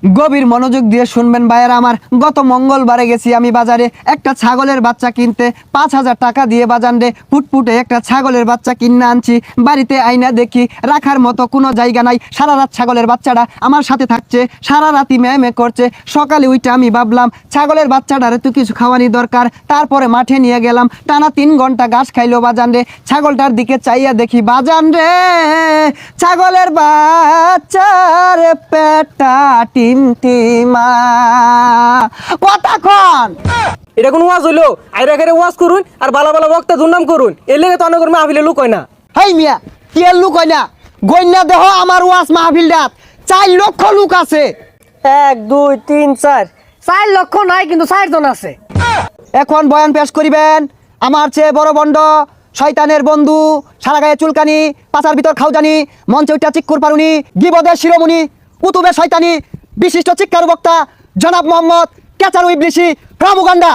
গভীর মনোযোগ দিয়ে শুনবেন ভাইয়েরা আমার। গত মঙ্গলবারে গেছি আমি বাজারে একটা ছাগলের বাচ্চা কিনতে, 5,000 টাকা দিয়ে বাজান রে ফুটফুটে একটা ছাগলের বাচ্চা কিনে আনছি। বাড়িতে আইনা দেখি রাখার মতো কোনো জায়গা নাই। সারা রাত ছাগলের বাচ্চাটা আমার সাথে থাকছে, সারা রাতই ম্যামে করছে। সকালে উইটা আমি ভাবলাম ছাগলের বাচ্চাটারে তো কিছু খাওয়ানি দরকার। তারপরে মাঠে নিয়ে গেলাম, টানা 3 ঘন্টা ঘাস খাইলো বাজান রে। ছাগলটার দিকে চাইয়া দেখি বাজান রে ছাগলের বাচ্চার পেটা টিমটিমা। কতক্ষণ এটা কোন ওয়াজ হইলো? আইরা করে ওয়াজ করুন আর বালা বালা বক্তা দুর্নাম করুন, এর লেগে তো অনেক মাহফিলে লোক হয় না। হেই মিয়া কি এর লুক হয় না? গইনা দেহ আমার ওয়াজ মাহফিলটাত 4 লক্ষ লোক আছে। 1 2 3 4 4 লক্ষ নাই, কিন্তু 4 জন আছে। এখন বয়ান পেশ করিবেন আমার চেয়ে বড় বন্ড, শয়তানের বন্ধু, সারা গায়ে চুলকানি, পাচার ভিতর খাওজানি, মঞ্চে উঠা চিক্কুর পারুনি, গিবদের শিরোমণি, কুতুবের শয়তানি, বিশিষ্ট চিৎকার বক্তা জনাব মোহাম্মদ কেচারু ইবলিসি প্রভুগান্ডা।